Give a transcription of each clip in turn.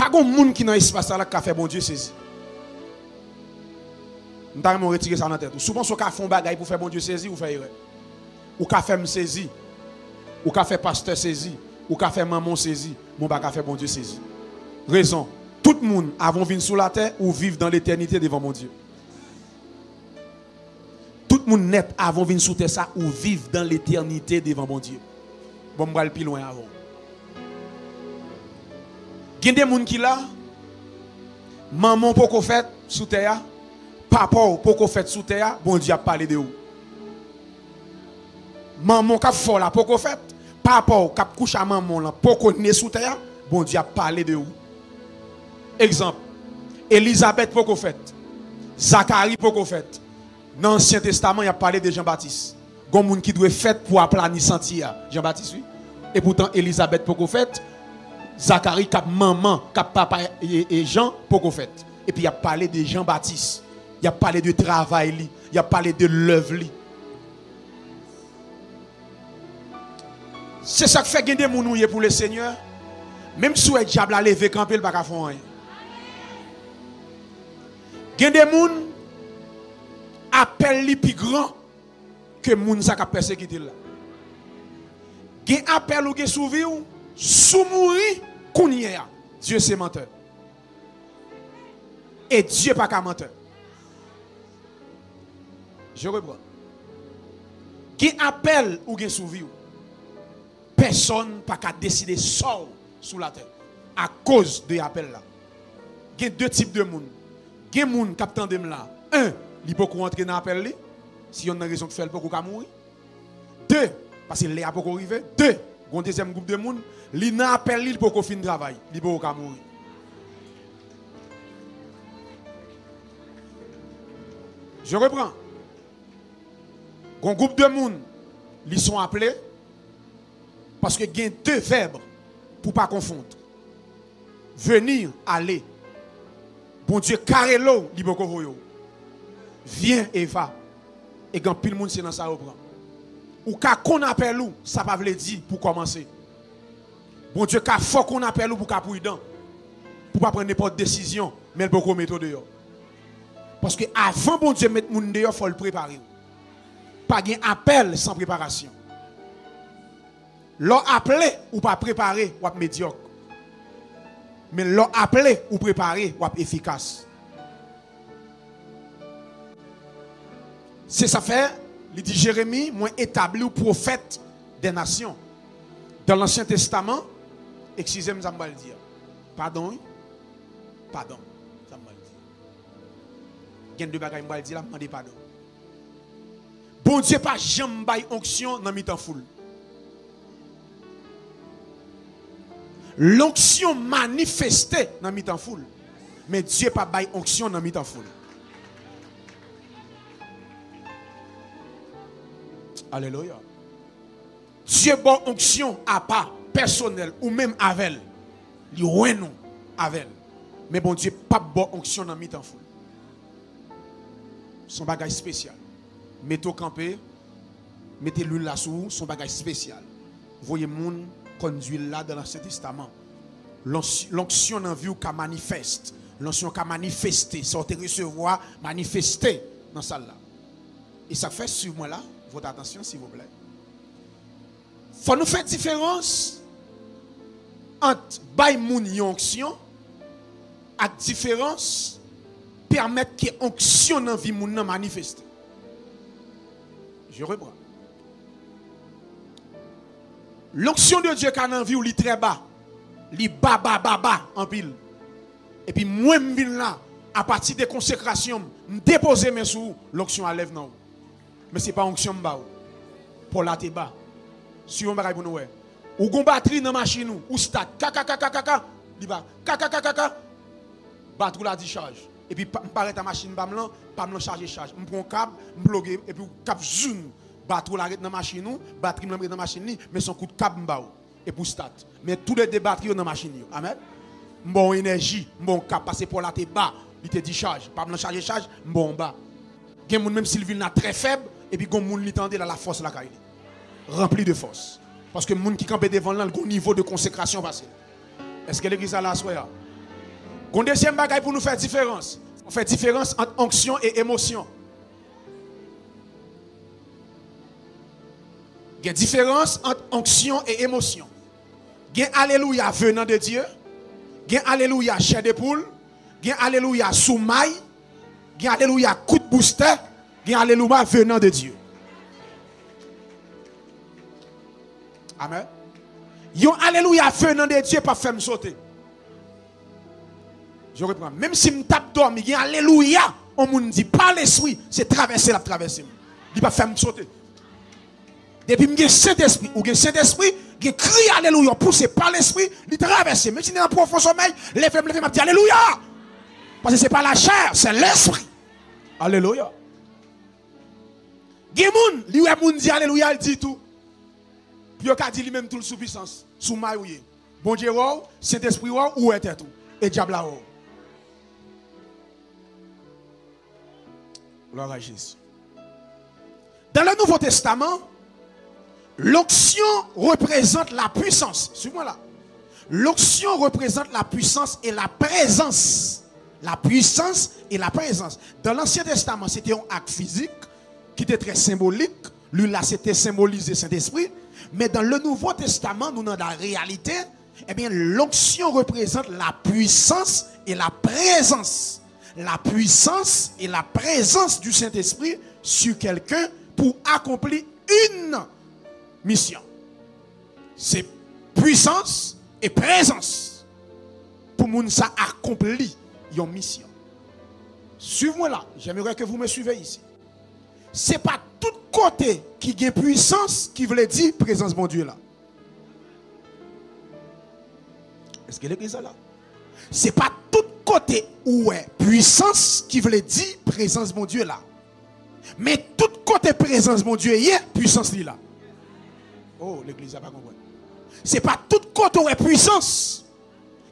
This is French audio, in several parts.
Pas de monde qui dans l'espace là qui fait bon Dieu saisi. Nous avons retiré ça dans la tête. Souvent, si vous faites un bagage pour faire bon Dieu saisi, vous faites erreur. Ou qu'a fait me saisi. Ou qu'a fait pasteur saisi. Ou qu'a fait maman saisi. Mon bagage fait bon Dieu saisi. Raison. Tout le monde avant venu sur la terre ou vivre dans l'éternité devant mon Dieu. Tout le monde net avant venir sur terre ça ou vivre dans l'éternité devant mon Dieu. Bon, je vais aller plus loin avant. Il y a des gens qui là, maman poko fait sous terre, papa poko fait sous terre, bon Dieu a parlé de vous. Maman qui fait là poko fait, papa qui couche à maman là poko né sous terre, bon Dieu a parlé de vous. Exemple, Elisabeth poko fait, Zacharie poko fait. Dans l'Ancien Testament, il a parlé de Jean-Baptiste. Il y a des gens qui doivent faire pour aplanir sentier. Jean-Baptiste, oui. Et pourtant, Elisabeth poko fait. Zacharie, cap maman, cap papa et Jean, poko fait. Et puis il a parlé de Jean-Baptiste. Il a parlé de travail, il a parlé de l'œuvre. C'est ça qui fait gagner des gens pour le Seigneur. Même si le diable a levé camper, il ne va pas faire rien. Gagner des gens appellent les plus grands que les gens qui ont persécuté là. Gagner appel ou gagner souverain, sous mourir, Dieu c'est menteur. Et Dieu pas qu'un menteur. Je reprends. Qui appelle ou qui survivre, personne pas qu'à décider seul sous la terre à cause de l'appel là. Il y a deux types de monde. Il y a des gens qui attendent là. Un, il peut rentrer dans l'appel si on a raison de faire pour qu'on mourir. Deux, parce qu'il est à pour arriver. Deux, un deuxième groupe de monde, il n'a appel il pour qu'on finisse le travail, il peut qu'on mourir. Je reprends. Un groupe de monde, ils sont appelés parce que il y a deux verbes pour ne pas confondre. Venir, aller. Bon Dieu, carré l'eau, il peut qu'on voie. Viens et va. Et quand pile monde c'est dans ça reprend. Ou quand qu'on appelle ou, ça ne veut pas dire pour commencer. Bon Dieu, quand faut qu'on appelle ou pour qu'on prudent. Pour pas prendre n'importe décision, mais il peut qu'on mette dehors. Parce que avant bon Dieu mettre moun dehors, il faut le préparer. Pas un appel sans préparation. L'on appelé ou pas préparé, ou pas médiocre. Mais l'on appelé ou préparé, ou pas efficace. C'est ça fait, il dit Jérémie, moi établi ou prophète des nations. Dans l'Ancien Testament, excusez-moi, ça me dire. Pardon, oui? Pardon, ça me dire. Il y a deux bagages qui me dire, je me pardon. Bon Dieu, pas jamais bail onction dans mi-temps foule. L'onction manifestée dans mi-temps foule. Mais Dieu pas bail onction dans mi-temps foule. Alléluia. Dieu bon onction à pas personnel ou même avec. Il y a non avec. Mais bon Dieu pas bon onction dans mi-temps foule. Son bagage spécial. Mettez au campé, mettez l'huile là sous, son bagage spécial. Voyez moun conduit là dans l'Ancien Testament. L'onction dans vie qui manifeste. L'onction qui manifesté, sortez recevoir, manifester dans ça là. Et ça fait suivez-moi là, votre attention s'il vous plaît. Faut nous faire différence entre bay moun yon onction et différence permettre que onction dans vie moun nan manifeste. Je reprends. L'onction de Dieu qui a dans vie ou li très bas, li bas en pile. Et puis moi je viens là à partir des consécrations, me déposer mes sous l'onction à lève non. Mais c'est pas onction bas. Pour la te bas. Si on va pour nous ou gon batterie dans machine ou start kaka li ba kaka batterie la décharge. Et puis me paraît ta machine bam là pas me charger charge me prend câble me bloquer et puis cap zoom batterie l'arrête dans machine nous batterie me dans machine ni mais son coup de câble m'ba et pour start mais tous les deux batteries dans machine yo amen bon énergie bon cap passer pour la te bas il te décharge pas me charger charge bon bas gen moun même s'il vient très faible et puis gon moun li tande la force la caille rempli de force parce que moun qui campe devant là le niveau de consécration passé est-ce que l'église a la soya Une deuxième bagaille pour nous faire différence. On fait différence entre onction et émotion. Il y a différence entre onction et émotion. Il y a alléluia venant de Dieu. Il y a alléluia chair de poule. Il y a alléluia soumaille. Il y a alléluia coup de booster. Il y a alléluia venant de Dieu. Amen. Yon alléluia venant de Dieu pas faire me sauter. Je reprends. Même si me tape dormi, il y a alléluia. On me dit par l'esprit, c'est traverser la traversée. Il pas faire me sauter. Depuis que Saint-Esprit, ou que Saint-Esprit, qui crie alléluia, poussé par l'esprit, il traverse. Même si il est en profond sommeil, lève, m'a dit alléluia. Parce que ce n'est pas la chair, c'est l'esprit. Alléluia. Gemoun, lui moun dit alléluia, il dit tout. Puis il dit lui-même tout le sous-puissance, sous maille. Bon Dieu, Saint-Esprit, ou est tout. Et diable là. Gloire à Jésus. Dans le Nouveau Testament, l'onction représente la puissance. Suis-moi là. L'onction représente la puissance et la présence. La puissance et la présence. Dans l'Ancien Testament, c'était un acte physique qui était très symbolique. Lui là, c'était symbolisé Saint-Esprit. Mais dans le Nouveau Testament, nous dans la réalité, eh bien, l'onction représente la puissance et la présence. La puissance et la présence du Saint-Esprit sur quelqu'un pour accomplir une mission. C'est puissance et présence pour moun ça accompli une mission. Suivez-moi là, j'aimerais que vous me suivez ici. C'est pas tout côté qui gagne puissance qui veut dire présence de mon Dieu là. Est-ce que l'église est là? C'est pas tout côté où est puissance qui veut dire présence de mon Dieu là. Mais tout côté présence de mon Dieu y est puissance là. Oh, l'église n'a pas compris. C'est pas tout côté où est puissance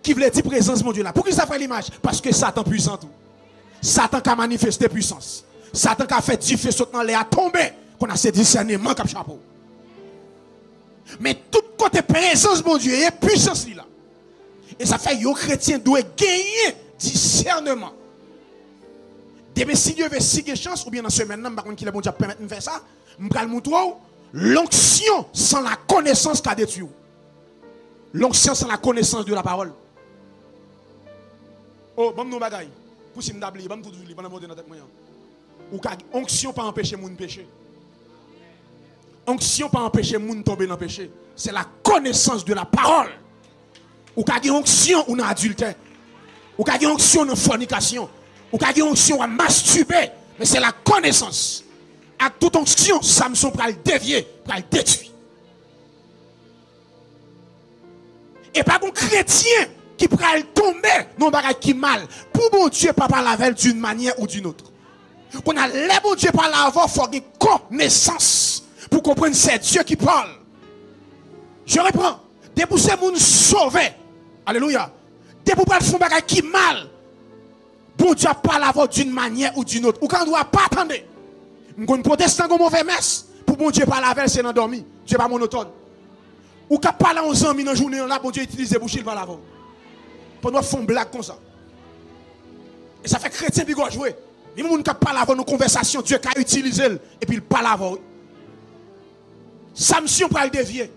qui veut dire présence de mon Dieu là. Pourquoi ça fait l'image? Parce que Satan puissant tout. Satan a manifesté puissance. Satan a fait du feu sauter dans l'air à tomber. Qu'on a ce discernement comme chapeau. Mais tout côté présence de mon Dieu y est puissance là. Et ça fait que les chrétiens doivent gagner discernement. Demain, si Dieu veut signer chance, ou bien dans ce semaine, par contre, qu'il est bon Dieu permettre de faire ça, je vais vous montrer l'onction sans la connaissance qu'a détruit. L'onction sans la connaissance de la parole. Oh, bon, nous bagaille. Pour si m'dabli, bon, tout du bon amour de notre moyen. Ou onction pas empêcher moun péché. Onction pas empêcher moun tomber dans le péché. C'est la connaissance de la parole. Ou ka gen onction ou dans adultère. Ou ka gen onction dans fornication. Ou ka gen onction à masturber. Mais c'est la connaissance. À toute onction, Samson pral dévier, pral détruire. Et pas un chrétien qui pral tomber dans bagage qui mal. Pour mon Dieu pas parler avec d'une manière ou d'une autre. Qu'on a les bon Dieu parler avant, faut une connaissance pour comprendre c'est Dieu qui parle. Je reprends. Dépousser moun sauvé. Alléluia. Depuis pour faire bagay qui mal. Bon Dieu parle avant d'une manière ou d'une autre. Ou quand on doit pas attendre. On protestant comme mauvais messe. Pour bon Dieu parler avec c'est dans dormi. Dieu pas monotone. Ou quand parler aux amis dans journée là bon Dieu utilise bouche il va l'avant. Pour nous faire une blague comme ça. Et ça fait chrétien puis jouer. Les gens qui parlent avant nos conversations, Dieu qui a utilisé et puis il parle avant. Samson parle dévier.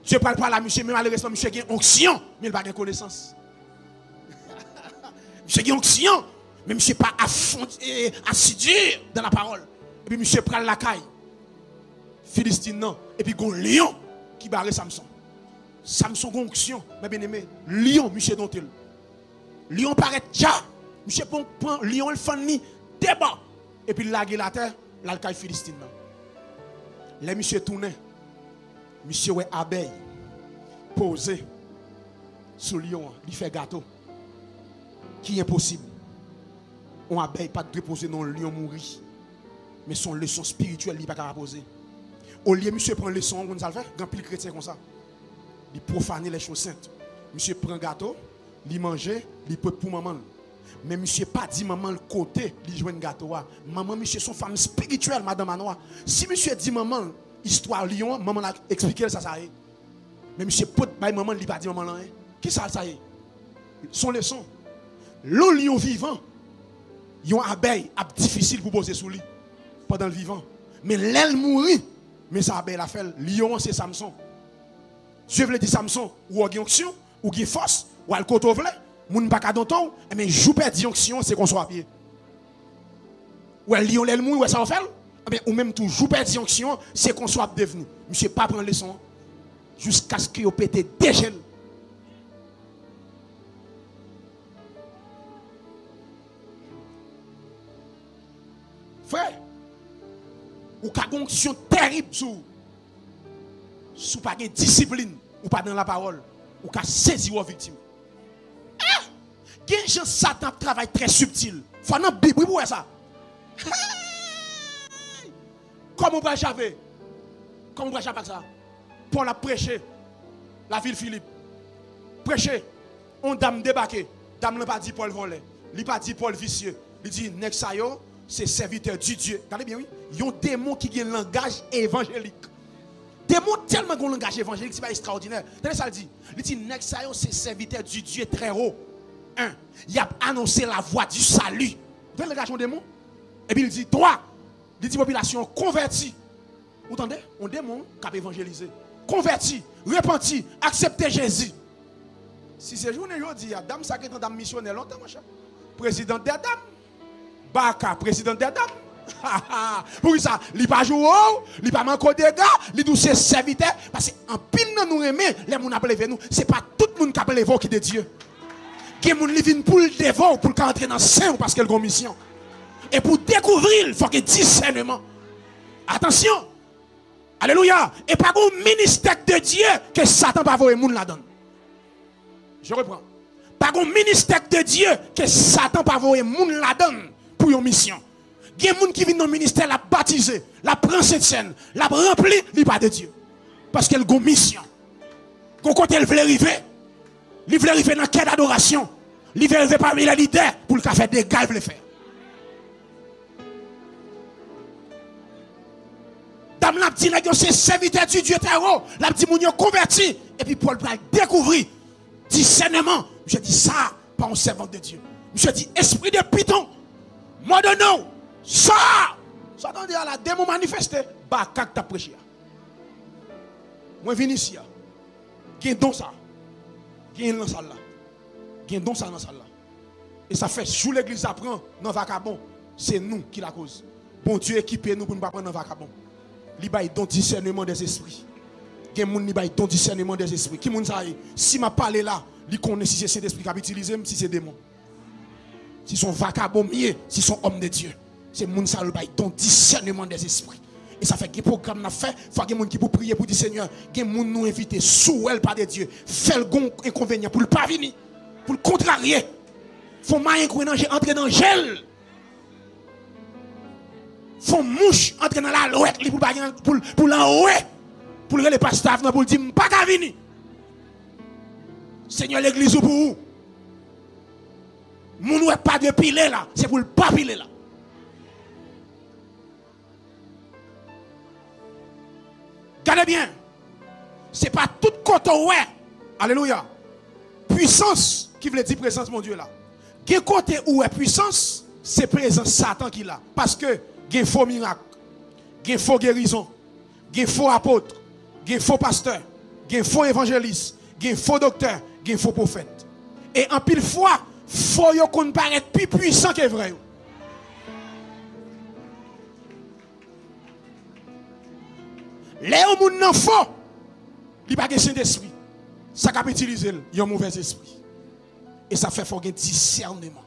Dieu parle pas à monsieur, mais malheureusement, monsieur a une onction, mais il n'a pas de connaissance. Monsieur a une onction, mais monsieur pas assidu dans la parole. Et puis monsieur prend la caille. Philistine, non. Et puis il y a un lion qui barre Samson. Samson a une onction, mais bien aimé. Lion, monsieur dont il. Lion paraît déjà. Monsieur prend lion, le fan ni débat. Et puis il lague la terre, la caille Philistine. Les monsieur tournent. Monsieur ouais abeille posé sur lion, il fait gâteau. Qui est impossible. On abeille pas de reposer dans le lion mourir. Mais son leçon spirituelle il pas capable poser. Au lieu monsieur prend leçon on ça le fait, grand pile chrétien comme ça. Il profaner les choses saintes. Monsieur prend gâteau, il manger, il peut pour maman. Mais monsieur pas dit maman le côté, il joue un gâteau. Maman monsieur son femme spirituelle madame Manoa. Si monsieur dit maman histoire lion, maman a expliqué ça y est. Mais monsieur peut bailler maman, il pas dit maman là. Qui ça y est? Son leçon. Le lion vivant, yon abeille a difficile pour poser sous lui pendant le vivant. Mais l'aile mourit, mais ça abeille la fait. Lion c'est Samson. Dieu veut dire Samson, ou a onction, ou a force, ou a le côté vle, moun pas ka donton, mais jou perd onction, c'est qu'on soit à pied. Ou lion l'aile mourit, ou ça fait, ou même toujours perd onction, c'est qu'on soit devenu. Monsieur pas prendre leçon jusqu'à ce qu'il pète dégel. Frère, ou ka onction terrible sous pas de discipline ou pas dans la parole, ou ka saisir aux victimes. Ah! Gen gens Satan travaille très subtil. Faut dans Bible pour ça. Comment on va chaver? Comment on va chaver ça? Paul a prêché la ville Philippe. Prêché, on dame débarqué. Dame n'a pas dit Paul volé. Il pas dit Paul vicieux. Il dit Nexayo, c'est serviteur du Dieu. Regardez bien, oui. Il y a un démon qui a un langage évangélique. Démon tellement un langage évangélique, c'est pas extraordinaire. Tenez ça, il dit. Il dit Nexayo, c'est serviteur du Dieu très haut. Il a annoncé la voie du salut. Vous voyez le langage de démon? Et puis il dit, toi, il dit population convertie. Vous entendez? Un démon qui a évangélisé. Converti, repenti, accepter Jésus. Si c'est journée aujourd'hui, dame ça qui est dame missionnaire longtemps, mon cher. Président des dames. Baka, président des dames. Pour ça, il pas jouer, il pas manquer des gars, il douce serviteur parce qu'en pile nous aimer, les gens appellent nous, c'est pas tout le monde qui appelle qui de Dieu. Qui moun li vinn pour le dévor pour entrer dans sein parce qu'elle a une mission. Et pour découvrir, il faut que discernement. Attention. Alléluia. Et pas un ministère de Dieu que Satan va voir les gens là-dedans. Je reprends. Pas un ministère de Dieu que Satan va voir les gens là-dedans pour une mission. Il y a des gens qui viennent dans le ministère, la baptiser, la prendre cette scène, la remplir, il pas de Dieu. Parce qu'elle a une mission. Quand elle veut arriver, il veut arriver dans quelle adoration, il veut arriver parmi les leaders pour le faire des gars, il veut le faire. Dame la dit, c'est serviteur du Dieu terreau. La dit, moun yo converti. Et puis Paul va découvrir discernement. Je dis ça, pas un servant de Dieu. Je dis, esprit de Python, moi de non, ça. Ça attendez à la démon manifesté. Bah, quand tu as prêché. Moi, je viens ici. Gen don ça. Gen dans salle là. Gen don ça dans salle là. Et ça fait, sous l'église apprend, dans vacabon, c'est nous qui la cause. Bon Dieu équipé nous pour ne pas prendre dans vacabon. Li bay don discernement des esprits. Gen moun li bay don discernement des esprits. Qui moun sa si m'a parlé là, li connaît si c'est Saint-Esprit qui a utilisé si c'est démon. Si son vagabond mieux, si son homme de Dieu. C'est moun sa li bay don discernement des esprits. Et ça fait que programme n'a fait, faut que moun qui pour prier pour dire Seigneur, gen moun nous inviter sous elle par de Dieu. Fait le gon inconvénient pour le pas venir, pour le contrarier. Faut moyen qu'on entrer dans gel. Font mouche entrer dans la louette pour l'enrouer pour le pasteur pour dire pas qu'à venir. Seigneur l'église pour vous. Moun ouais pas de piler là, c'est pour le pas piler là. Regardez bien. C'est pas tout côté ouais. Alléluia. Puissance qui veut dire présence mon Dieu là. Quel côté où est puissance, c'est présence Satan qui l'a parce que il y a faux miracles, il y a faux guérison, il y a faux apôtres, il y a faux pasteurs, il y a faux évangélistes, il y a faux docteurs, il y a faux prophètes. Et en pile fois, faux yo qu'on paraît plus puissant que vrai. Les gens nan faux, il pas de Saint-Esprit. Ça cap utiliser, il y a un mauvais esprit. Et ça fait faut un discernement.